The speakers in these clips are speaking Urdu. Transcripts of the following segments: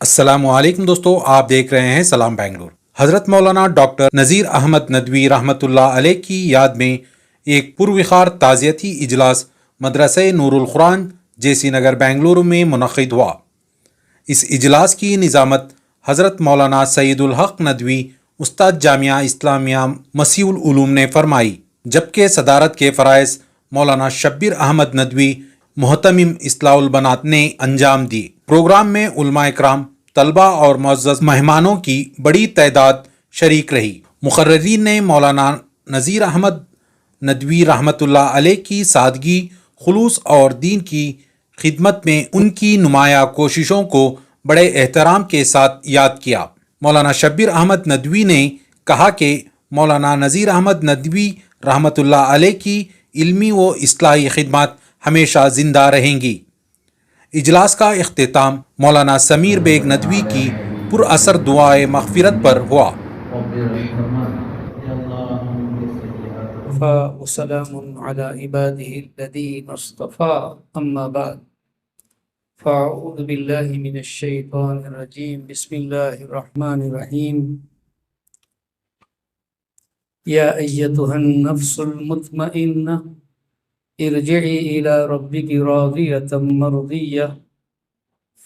السلام علیکم دوستو، آپ دیکھ رہے ہیں سلام بنگلور۔ حضرت مولانا ڈاکٹر نذیر احمد ندوی رحمۃ اللہ علیہ کی یاد میں ایک پروخار تعزیتی اجلاس مدرسہ نور القرآن جیسی نگر بنگلورو میں منعقد ہوا۔ اس اجلاس کی نظامت حضرت مولانا سید الحق ندوی استاد جامعہ اسلامیہ مسیح العلوم نے فرمائی، جبکہ صدارت کے فرائض مولانا شبیر احمد ندوی محتمم اصلاح البنات نے انجام دی۔ پروگرام میں علماء اکرام، طلبہ اور معزز مہمانوں کی بڑی تعداد شریک رہی۔ مقررین نے مولانا نذیر احمد ندوی رحمۃ اللہ علیہ کی سادگی، خلوص اور دین کی خدمت میں ان کی نمایاں کوششوں کو بڑے احترام کے ساتھ یاد کیا۔ مولانا شبیر احمد ندوی نے کہا کہ مولانا نذیر احمد ندوی رحمۃ اللہ علیہ کی علمی و اصلاحی خدمات ہمیشہ زندہ رہیں گی۔ اجلاس کا اختتام مولانا سمیر بیگ ندوی کی پر اثر دعائے مغفرت پر ہوا۔ وسلام على عباده الذين اصطفى أما بعد فأعوذ بالله من الشيطان الرجيم بسم الله الرحمن الرحيم يا أيتها النفس المطمئنة ارجعي إلى ربك راضية مرضية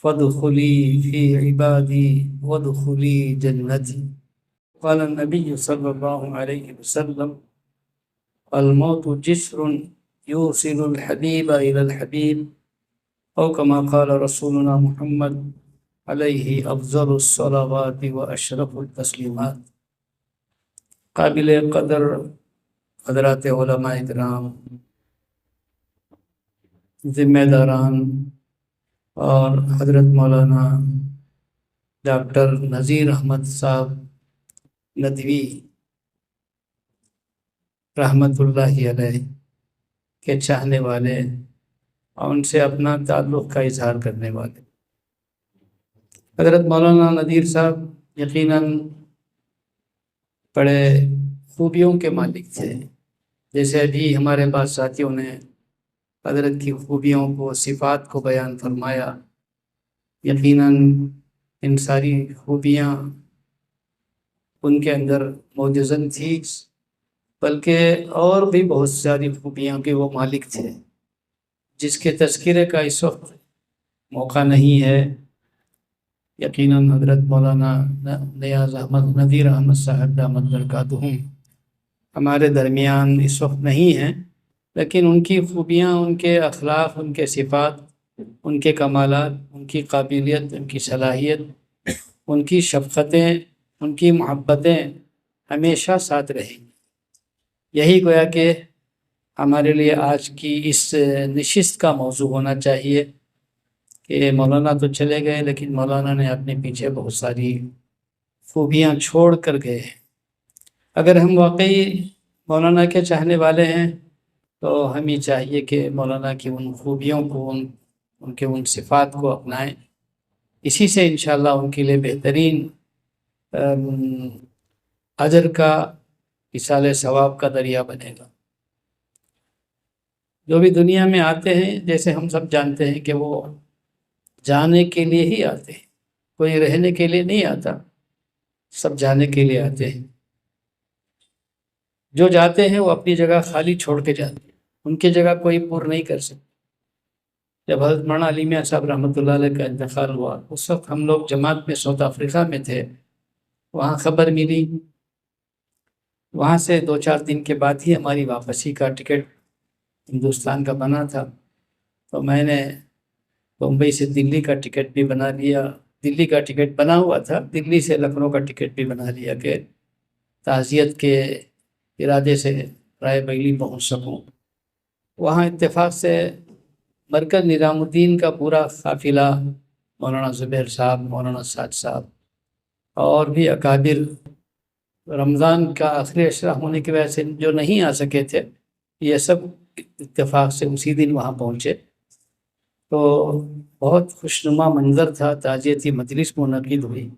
فادخلي في عبادي وادخلي جنتي قال النبي صلى الله عليه وسلم الموت جسر يوصل الحبيب إلى الحبيب أو كما قال رسولنا محمد عليه أفضل الصلوات وأشرف التسليمات۔ قابل قدر حضرات علماء اکرام، ذمہ داران اور حضرت مولانا ڈاکٹر نذیر احمد صاحب ندوی رحمۃ اللہ علیہ کے چاہنے والے اور ان سے اپنا تعلق کا اظہار کرنے والے، حضرت مولانا نذیر صاحب یقیناً بڑے خوبیوں کے مالک تھے۔ جیسے ابھی ہمارے بعض ساتھیوں نے حضرت کی خوبیوں کو، صفات کو بیان فرمایا، یقیناً ان ساری خوبیاں ان کے اندر موجزن تھی، بلکہ اور بھی بہت ساری خوبیاں کے وہ مالک تھے جس کے تذکرے کا اس وقت موقع نہیں ہے۔ یقیناً حضرت مولانا نیاز احمد نذیر احمد صاحب دامت برکاتہم ہمارے درمیان اس وقت نہیں ہیں، لیکن ان کی خوبیاں، ان کے اخلاق، ان کے صفات، ان کے کمالات، ان کی قابلیت، ان کی صلاحیت، ان کی شفقتیں، ان کی محبتیں ہمیشہ ساتھ رہیں گی۔ یہی گویا کہ ہمارے لیے آج کی اس نشست کا موضوع ہونا چاہیے کہ مولانا تو چلے گئے لیکن مولانا نے اپنے پیچھے بہت ساری خوبیاں چھوڑ کر گئے۔ اگر ہم واقعی مولانا کے چاہنے والے ہیں تو ہمیں چاہیے کہ مولانا کی ان خوبیوں کو، ان کے ان صفات کو اپنائیں۔ اسی سے انشاءاللہ ان کے لیے بہترین اجر کا، اصالِ ثواب کا دریا بنے گا۔ جو بھی دنیا میں آتے ہیں، جیسے ہم سب جانتے ہیں کہ وہ جانے کے لیے ہی آتے ہیں، کوئی رہنے کے لیے نہیں آتا، سب جانے کے لیے آتے ہیں۔ جو جاتے ہیں وہ اپنی جگہ خالی چھوڑ کے جاتے ہیں، ان کی جگہ کوئی پور نہیں کر سکتا۔ جب حضرت مولانا علی میاں صاحب رحمۃ اللہ علیہ کا انتقال ہوا، اس وقت ہم لوگ جماعت میں ساؤتھ افریقہ میں تھے، وہاں خبر ملی، وہاں سے 2-4 دن کے بعد ہی ہماری واپسی کا ٹکٹ ہندوستان کا بنا تھا، تو میں نے بمبئی سے دلی کا ٹکٹ بھی بنا لیا، دلی کا ٹکٹ بنا ہوا تھا، دلی سے لکھنؤ کا ٹکٹ بھی بنا لیا کہ تعزیت کے ارادے سے رائے بریلی پہنچ سکوں۔ وہاں اتفاق سے مرکز نظام الدین کا پورا قافلہ، مولانا زبیر صاحب، مولانا سعد صاحب اور بھی اکابر، رمضان کا آخری اشرا ہونے کی وجہ سے جو نہیں آ سکے تھے، یہ سب اتفاق سے اسی دن وہاں پہنچے۔ تو بہت خوشنما منظر تھا، تعزیتی مجلس منعقد ہوئی۔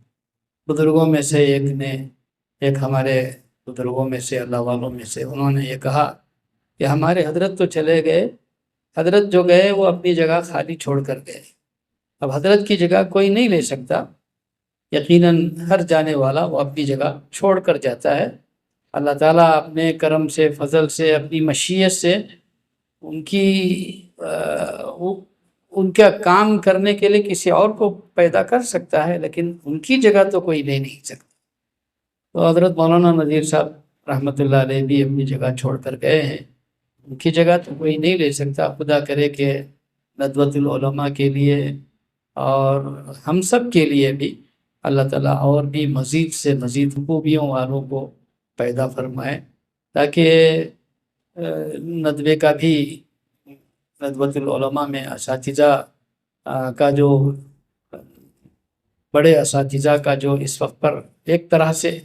بزرگوں میں سے ایک ہمارے بزرگوں میں سے، اللہ والوں میں سے، انہوں نے یہ کہا کہ ہمارے حضرت تو چلے گئے، حضرت جو گئے وہ اپنی جگہ خالی چھوڑ کر گئے، اب حضرت کی جگہ کوئی نہیں لے سکتا، یقیناً ہر جانے والا وہ اپنی جگہ چھوڑ کر جاتا ہے۔ اللہ تعالیٰ اپنے کرم سے، فضل سے، اپنی مشیت سے ان کی ان کا کام کرنے کے لیے کسی اور کو پیدا کر سکتا ہے، لیکن ان کی جگہ تو کوئی لے نہیں سکتا۔ تو حضرت مولانا نذیر صاحب رحمۃ اللہ علیہ بھی اپنی جگہ چھوڑ کر گئے ہیں، ان کی جگہ تو کوئی نہیں لے سکتا۔ خدا کرے کہ ندوۃ العلماء کے لیے اور ہم سب کے لیے بھی اللہ تعالیٰ اور بھی مزید سے مزید خوبیوں والوں کو پیدا فرمائے، تاکہ ندوے کا بھی، ندوۃ العلماء میں اساتذہ کا جو، بڑے اساتذہ کا جو اس وقت پر ایک طرح سے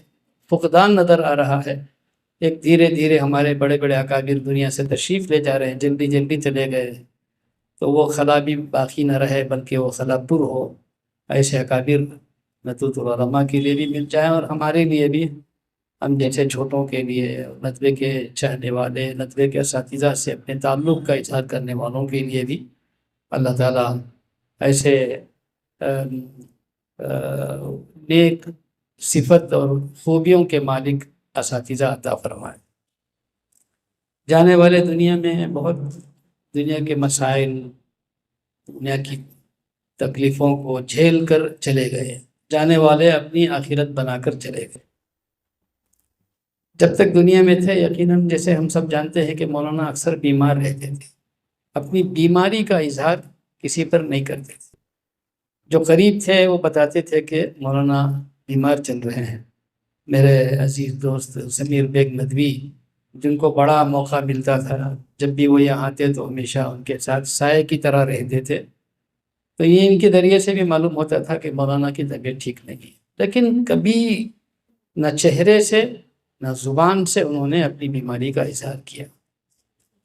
فقدان نظر آ رہا ہے، ایک دھیرے دھیرے ہمارے بڑے بڑے اکابر دنیا سے تشریف لے جا رہے ہیں، جلدی جلدی چلے گئے، تو وہ خلا بھی باقی نہ رہے بلکہ وہ خلا پر ہو۔ ایسے اکابر ندوۃ العلماء کے لیے بھی مل جائیں، اور ہمارے لیے بھی، ہم جیسے چھوٹوں کے لیے، ندوے کے چاہنے والے، ندوے کے اساتذہ سے اپنے تعلق کا اظہار کرنے والوں کے لیے بھی اللہ تعالیٰ ایسے نیک صفت اور خوبیوں کے مالک اساتذہ عطا فرمائے۔ جانے والے دنیا میں بہت دنیا کے مسائل، دنیا کی تکلیفوں کو جھیل کر چلے گئے، جانے والے اپنی آخرت بنا کر چلے گئے۔ جب تک دنیا میں تھے یقیناً جیسے ہم سب جانتے ہیں کہ مولانا اکثر بیمار رہتے تھے، اپنی بیماری کا اظہار کسی پر نہیں کرتے تھے۔ جو قریب تھے وہ بتاتے تھے کہ مولانا بیمار چل رہے ہیں۔ میرے عزیز دوست سمیر بیگ ندوی، جن کو بڑا موقع ملتا تھا، جب بھی وہ یہاں آتے تو ہمیشہ ان کے ساتھ سائے کی طرح رہتے تھے، تو یہ ان کے ذریعے سے بھی معلوم ہوتا تھا کہ مولانا کی طبیعت ٹھیک نہیں ہے، لیکن کبھی نہ چہرے سے نہ زبان سے انہوں نے اپنی بیماری کا اظہار کیا۔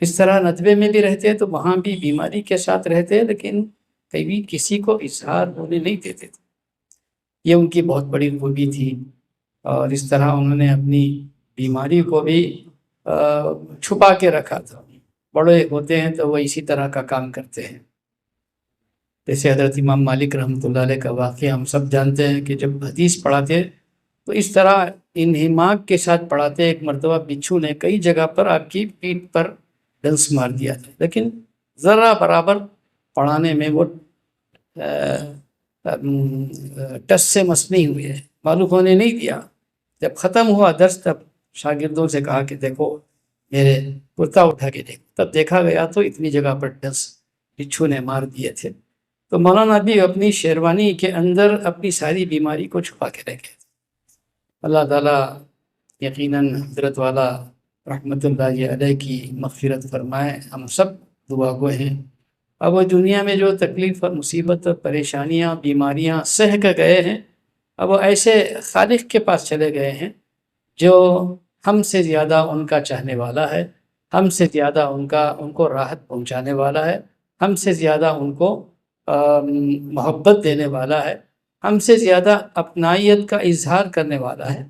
اس طرح ندوے میں بھی رہتے تو وہاں بھی بیماری کے ساتھ رہتے، لیکن کبھی کسی کو اظہار ہونے نہیں دیتے تھے۔ یہ ان کی بہت بڑی خوبی تھی، اور اس طرح انہوں نے اپنی بیماری کو بھی چھپا کے رکھا تھا۔ بڑے ہوتے ہیں تو وہ اسی طرح کا کام کرتے ہیں۔ جیسے حضرت امام مالک رحمۃ اللہ علیہ کا واقعہ ہم سب جانتے ہیں کہ جب حدیث پڑھاتے تو اس طرح انہماک کے ساتھ پڑھاتے۔ ایک مرتبہ بچھو نے کئی جگہ پر آپ کی پیٹھ پر ڈنس مار دیا تھا، لیکن ذرا برابر پڑھانے میں وہ ٹس سے مس نہیں ہوئے، معلوم ہونے نہیں دیا۔ جب ختم ہوا درس تب شاگردوں سے کہا کہ دیکھو میرے کرتا اٹھا کے دیکھو، تب دیکھا گیا تو اتنی جگہ پر ڈنس بچھو نے مار دیے تھے۔ تو مولانا بھی اپنی شیروانی کے اندر اپنی ساری بیماری کو چھپا کے رکھے۔ اللہ تعالیٰ یقیناً حضرت والا رحمۃ اللہ علیہ کی مغفرت فرمائے۔ ہم سب دعا گو ہیں۔ اب وہ دنیا میں جو تکلیف اور مصیبت اور پریشانیاں، بیماریاں سہ کر گئے ہیں، اب وہ ایسے خالق کے پاس چلے گئے ہیں جو ہم سے زیادہ ان کا چاہنے والا ہے، ہم سے زیادہ ان کو راحت پہنچانے والا ہے، ہم سے زیادہ ان کو محبت دینے والا ہے، ہم سے زیادہ اپنائیت کا اظہار کرنے والا ہے۔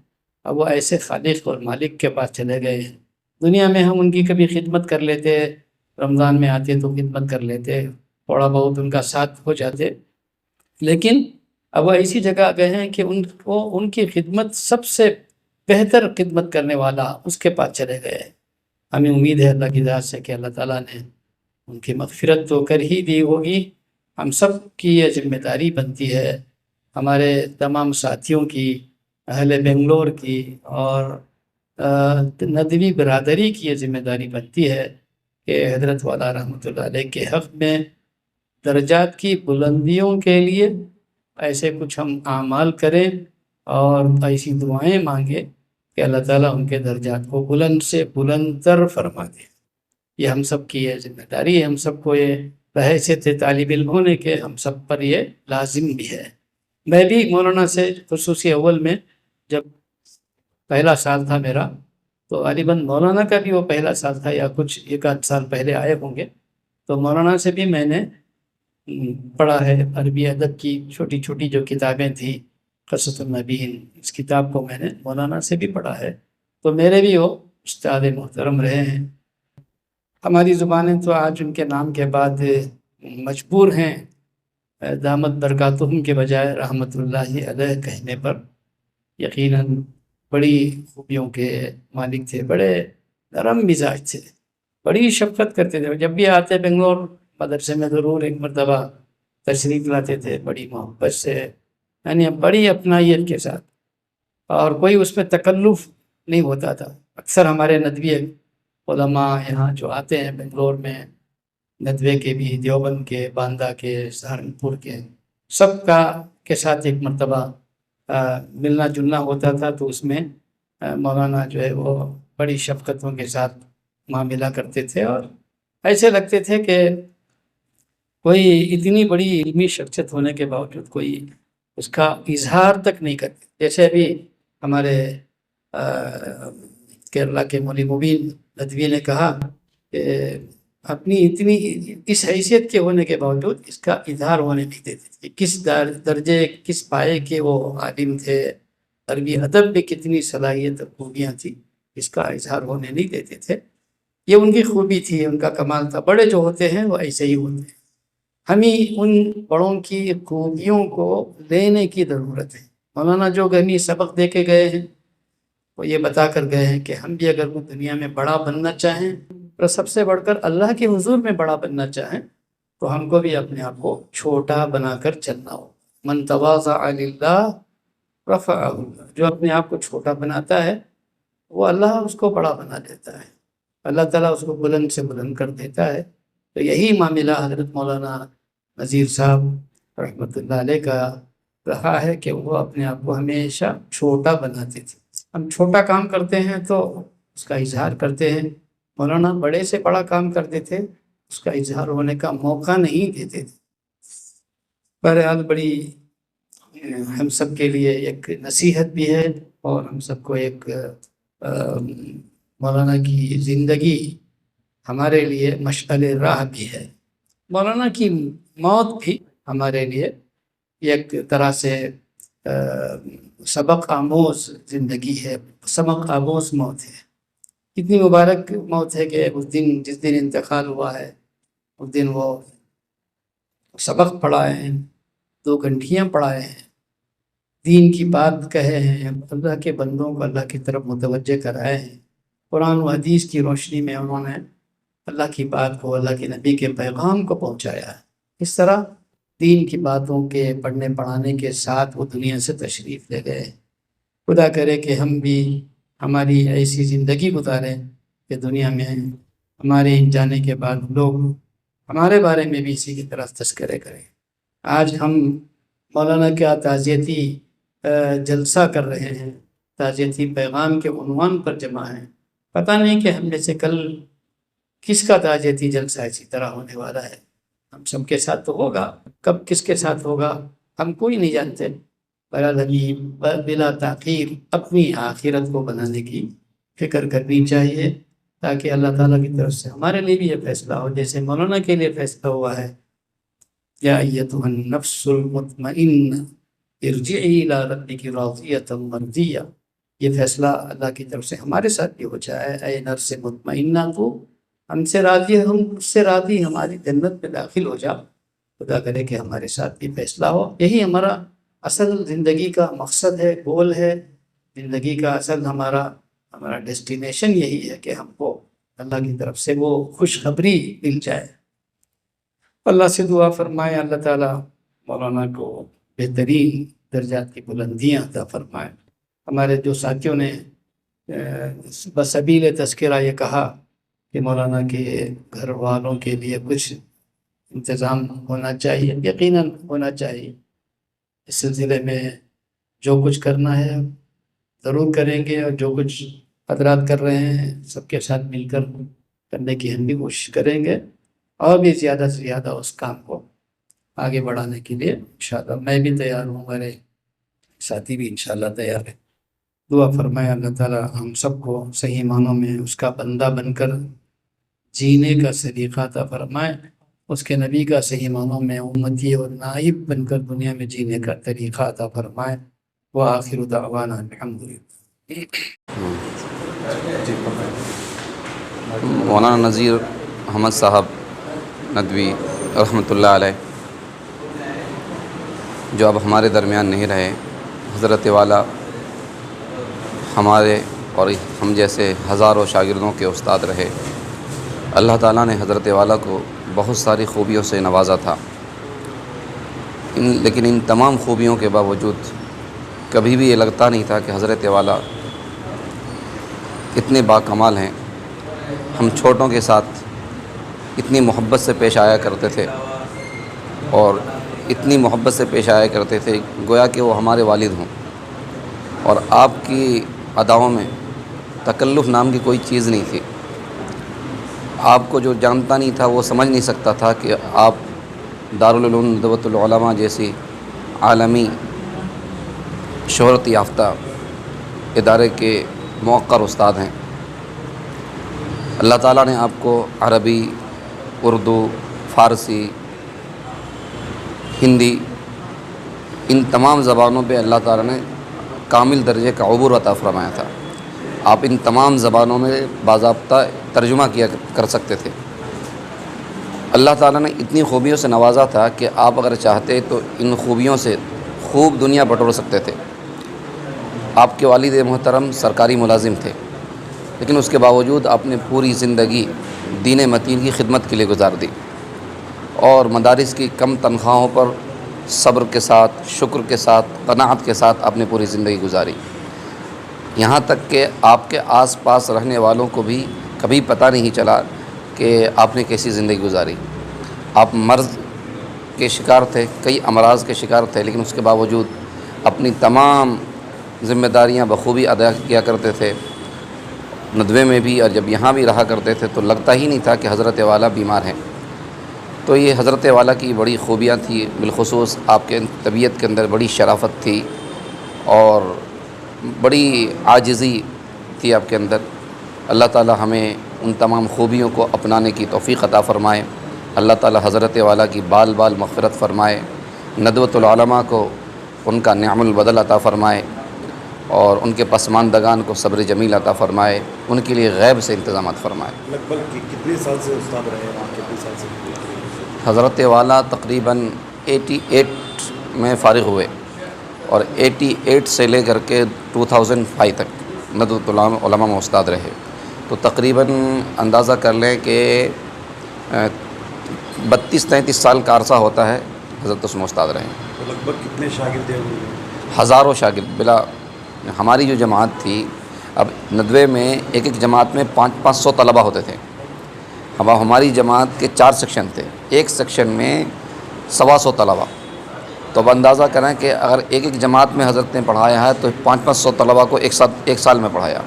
اب وہ ایسے خالق اور مالک کے پاس چلے گئے ہیں۔ دنیا میں ہم ان کی کبھی خدمت کر لیتے، رمضان میں آتے تو خدمت کر لیتے، تھوڑا بہت ان کا ساتھ ہو جاتے، لیکن اب وہ ایسی جگہ گئے ہیں کہ ان کی خدمت سب سے بہتر خدمت کرنے والا اس کے پاس چلے گئے ہیں۔ ہمیں امید ہے اللہ کی ذات سے کہ اللہ تعالیٰ نے ان کی مغفرت تو کر ہی دی ہوگی۔ ہم سب کی یہ ذمہ داری بنتی ہے، ہمارے تمام ساتھیوں کی، اہل بنگلور کی اور ندوی برادری کی یہ ذمہ داری بنتی ہے کہ حضرت والا رحمۃ اللہ علیہ کے حق میں درجات کی بلندیوں کے لیے ایسے کچھ ہم اعمال کریں اور ایسی دعائیں مانگیں کہ اللہ تعالیٰ ان کے درجات کو بلند سے بلند تر فرما دے۔ یہ ہم سب کی یہ ذمہ داری ہے، ہم سب کو یہ بحیثیت طالب علم ہونے کے ہم سب پر یہ لازم بھی ہے۔ میں بھی مولانا سے خصوصی اول میں جب پہلا سال تھا میرا، تو غالباً مولانا کا بھی وہ پہلا سال تھا یا کچھ ایک آدھ سال پہلے آئے ہوں گے، تو مولانا سے بھی میں نے پڑھا ہے عربی ادب کی چھوٹی چھوٹی جو کتابیں تھیں، قصص النبیین، اس کتاب کو میں نے مولانا سے بھی پڑھا ہے، تو میرے بھی وہ استاد محترم رہے ہیں۔ ہماری زبانیں تو آج ان کے نام کے بعد مجبور ہیں دامت برکاتہم کے بجائے رحمت اللہ علیہ کہنے پر یقیناً بڑی خوبیوں کے مالک تھے، بڑے نرم مزاج تھے، بڑی شفقت کرتے تھے. جب بھی آتے بنگلور مدرسے میں ضرور ایک مرتبہ تشریف لاتے تھے، بڑی محبت سے، یعنی بڑی اپنائیت کے ساتھ، اور کوئی اس میں تکلف نہیں ہوتا تھا. اکثر ہمارے ندوی علماء یہاں جو آتے ہیں بنگلور میں، ندوے کے بھی، دیوبند کے، باندہ کے، سہارنپور کے، سب کا کے ساتھ ایک مرتبہ ملنا جلنا ہوتا تھا. تو اس میں مولانا جو ہے وہ بڑی شفقتوں کے ساتھ معاملہ کرتے تھے، اور ایسے لگتے تھے کہ کوئی اتنی بڑی علمی شخصیت ہونے کے باوجود کوئی اس کا اظہار تک نہیں کرتے. جیسے ابھی ہمارے کیرلا کے مولوی مبین ندوی نے کہا کہ اپنی اتنی اس حیثیت کے ہونے کے باوجود اس کا اظہار ہونے نہیں دیتے تھے. کس درجے، کس پائے کے وہ عالم تھے، عربی ادب میں کتنی صلاحیت خوبیاں تھیں، اس کا اظہار ہونے نہیں دیتے تھے. یہ ان کی خوبی تھی، ان کا کمال تھا. بڑے جو ہوتے ہیں وہ ایسے ہی ہوتے ہیں. ہمیں ان بڑوں کی خوبیوں کو لینے کی ضرورت ہے. مولانا جو گہنی سبق دے کے گئے ہیں وہ یہ بتا کر گئے ہیں کہ ہم بھی اگر وہ دنیا میں بڑا بننا چاہیں اور سب سے بڑھ کر اللہ کے حضور میں بڑا بننا چاہیں تو ہم کو بھی اپنے آپ کو چھوٹا بنا کر چلنا ہو. من تواضع للہ رفعہ اللہ، جو اپنے آپ کو چھوٹا بناتا ہے وہ اللہ اس کو بڑا بنا دیتا ہے، اللہ تعالیٰ اس کو بلند سے بلند کر دیتا ہے. تو یہی معاملہ حضرت مولانا نذیر صاحب رحمۃ اللہ علیہ کا رہا ہے کہ وہ اپنے آپ کو ہمیشہ چھوٹا بناتے تھے. ہم چھوٹا کام کرتے ہیں تو اس کا اظہار کرتے ہیں. مولانا بڑے سے بڑا کام کرتے تھے، اس کا اظہار ہونے کا موقع نہیں دیتے تھے. بہرحال بڑی ہم سب کے لیے ایک نصیحت بھی ہے، اور ہم سب کو ایک مولانا کی زندگی ہمارے لیے مشعل راہ بھی ہے. مولانا کی موت بھی ہمارے لیے ایک طرح سے سبق آموز زندگی ہے، سبق آموز موت ہے. کتنی مبارک موت ہے کہ اس دن، جس دن انتقال ہوا ہے، اس دن وہ سبق پڑھائے ہیں، 2 گھنٹیاں پڑھائے ہیں، دین کی بات کہے ہیں، اللہ کے بندوں کو اللہ کی طرف متوجہ کرائے ہیں. قرآن و حدیث کی روشنی میں انہوں نے اللہ کی بات کو، اللہ کے نبی کے پیغام کو پہنچایا ہے. اس طرح دین کی باتوں کے پڑھنے پڑھانے کے ساتھ وہ دنیا سے تشریف لے گئے. خدا کرے کہ ہم بھی ہماری ایسی زندگی گزاریں کہ دنیا میں ہمارے جانے کے بعد لوگ ہمارے بارے میں بھی اسی کی طرح تذکرے کریں. آج ہم مولانا کا تعزیتی جلسہ کر رہے ہیں، تعزیتی پیغام کے عنوان پر جمع ہیں. پتہ نہیں کہ ہم میں سے کل کس کا تعزیتی جلسہ اسی طرح ہونے والا ہے. ہم سب کے ساتھ تو ہوگا، کب کس کے ساتھ ہوگا ہم کوئی نہیں جانتے. بلا تاخیر اپنی آخرت کو بنانے کی فکر کرنی چاہیے، تاکہ اللہ تعالیٰ کی طرف سے ہمارے لیے بھی یہ فیصلہ ہو جیسے مولانا کے لیے فیصلہ ہوا ہے. یا ایتھا النفس المطمئنہ ارجعی الی ربک راضیۃ مرضیہ. یہ فیصلہ اللہ کی طرف سے ہمارے ساتھ بھی ہو جائے. اے نفس مطمئنہ، تو ہم سے راضی ہے، ہم اس سے راضی، ہماری جنت میں داخل ہو جا. خدا کرے کہ ہمارے ساتھ بھی فیصلہ ہو. یہی ہمارا اصل زندگی کا مقصد ہے، گول ہے. زندگی کا اصل ہمارا ڈیسٹینیشن یہی ہے کہ ہم کو اللہ کی طرف سے وہ خوشخبری مل جائے. اللہ سے دعا فرمائے اللہ تعالیٰ مولانا کو بہترین درجات کی بلندیاں عطا فرمائے. ہمارے جو ساتھیوں نے بسبیل تذکرہ یہ کہا کہ مولانا کے گھر والوں کے لیے کچھ انتظام ہونا چاہیے، یقیناً ہونا چاہیے. اس سلسلے میں جو کچھ کرنا ہے ضرور کریں گے، اور جو کچھ حضرات کر رہے ہیں سب کے ساتھ مل کر کرنے کی ہم بھی کوشش کریں گے، اور بھی زیادہ سے زیادہ اس کام کو آگے بڑھانے کے لیے انشاءاللہ. میں بھی تیار ہوں، ہمارے ساتھی بھی انشاءاللہ تیار ہے. دعا فرمائے اللہ تعالیٰ ہم سب کو صحیح معنوں میں اس کا بندہ بن کر جینے کا سلیقہ عطا فرمائے، اس کے نبی کا صحیح معنوں میں امتی اور نائب بن کر دنیا میں جینے کا طریقہ عطا فرمائے. وآخر دعوانا الحمدللہ. مولانا نذیر احمد صاحب ندوی رحمۃ اللہ علیہ جو اب ہمارے درمیان نہیں رہے، حضرت والا ہمارے اور ہم جیسے ہزاروں شاگردوں کے استاد رہے۔ اللہ تعالیٰ نے حضرت والا کو بہت ساری خوبیوں سے نوازا تھا، لیکن ان تمام خوبیوں کے باوجود کبھی بھی یہ لگتا نہیں تھا کہ حضرت والا اتنے باکمال ہیں۔ ہم چھوٹوں کے ساتھ اتنی محبت سے پیش آیا کرتے تھے اور اتنی محبت سے پیش آیا کرتے تھے گویا کہ وہ ہمارے والد ہوں، اور آپ کی اداؤں میں تکلف نام کی کوئی چیز نہیں تھی۔ آپ کو جو جانتا نہیں تھا وہ سمجھ نہیں سکتا تھا کہ آپ دارالعلوم ندوۃ العلماء جیسی عالمی شہرت یافتہ ادارے کے موقر استاد ہیں۔ اللہ تعالیٰ نے آپ کو عربی، اردو، فارسی، ہندی، ان تمام زبانوں پہ اللہ تعالیٰ نے کامل درجے کا عبور عطا فرمایا تھا۔ آپ ان تمام زبانوں میں باضابطہ ترجمہ کر سکتے تھے۔ اللہ تعالیٰ نے اتنی خوبیوں سے نوازا تھا کہ آپ اگر چاہتے تو ان خوبیوں سے خوب دنیا بٹور سکتے تھے۔ آپ کے والد محترم سرکاری ملازم تھے، لیکن اس کے باوجود آپ نے پوری زندگی دین متین کی خدمت کے لیے گزار دی، اور مدارس کی کم تنخواہوں پر صبر کے ساتھ، شکر کے ساتھ، قناعت کے ساتھ آپ نے پوری زندگی گزاری۔ یہاں تک کہ آپ کے آس پاس رہنے والوں کو بھی کبھی پتہ نہیں چلا کہ آپ نے کیسی زندگی گزاری۔ آپ مرض کے شکار تھے، کئی امراض کے شکار تھے، لیکن اس کے باوجود اپنی تمام ذمہ داریاں بخوبی ادا کیا کرتے تھے۔ ندوے میں بھی اور جب یہاں بھی رہا کرتے تھے تو لگتا ہی نہیں تھا کہ حضرت والا بیمار ہیں۔ تو یہ حضرت والا کی بڑی خوبیاں تھیں، بالخصوص آپ کے طبیعت کے اندر بڑی شرافت تھی اور بڑی عاجزی تھی آپ کے اندر۔ اللہ تعالی ہمیں ان تمام خوبیوں کو اپنانے کی توفیق عطا فرمائے۔ اللہ تعالی حضرت والا کی بال بال مغفرت فرمائے، ندوۃ العلماء کو ان کا نعم البدل عطا فرمائے، اور ان کے پسماندگان کو صبر جمیل عطا فرمائے، ان کے لیے غیب سے انتظامات فرمائے۔ لگ بھگ کتنے سال سے استاد رہے ہیں آپ؟ کتنے سال سے؟ حضرت والا تقریباً 88 میں فارغ ہوئے، اور 88 سے لے کر کے 2005 تک ندوۃ العلماء میں استاد رہے۔ تو تقریباً اندازہ کر لیں کہ 32-33 سال کا عرصہ ہوتا ہے حضرت اس میں استاد رہے۔ تو لگ بھگ کتنے شاگرد ہیں؟ ہزاروں شاگرد، بلا ہماری جو جماعت تھی، اب ندوے میں ایک ایک جماعت میں 500 طلبہ ہوتے تھے۔ ہماری جماعت کے 4 سیکشن تھے، ایک سیکشن میں 125 طلبہ۔ تو اب اندازہ کریں کہ اگر ایک ایک جماعت میں حضرت نے پڑھایا ہے تو 500 طلبہ کو ایک سال میں پڑھایا،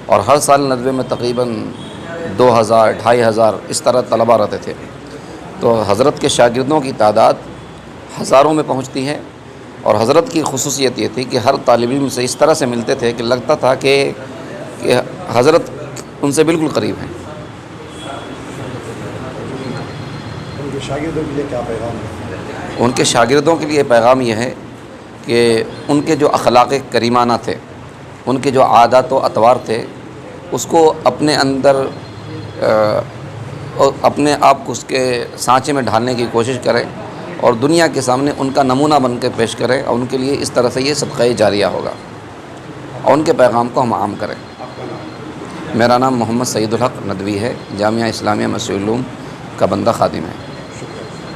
اور ہر سال ندوے میں تقریباً 2000 2500 اس طرح طلبہ رہتے تھے۔ تو حضرت کے شاگردوں کی تعداد ہزاروں میں پہنچتی ہے، اور حضرت کی خصوصیت یہ تھی کہ ہر طالب علم سے اس طرح سے ملتے تھے کہ لگتا تھا کہ حضرت ان سے بالکل قریب ہیں۔ ان کے شاگردوں کے لیے کیا پیغام ہے؟ ان کے شاگردوں کے لیے پیغام یہ ہے کہ ان کے جو اخلاق کریمانہ تھے، ان کے جو عادات و اطوار تھے، اس کو اپنے اندر اپنے آپ کو اس کے سانچے میں ڈھالنے کی کوشش کریں، اور دنیا کے سامنے ان کا نمونہ بن کے پیش کریں، اور ان کے لیے اس طرح سے یہ صدقہ جاریہ ہوگا، اور ان کے پیغام کو ہم عام کریں۔ میرا نام محمد سعید الحق ندوی ہے، جامعہ اسلامیہ مسیح العلوم کا بندہ خادم ہے۔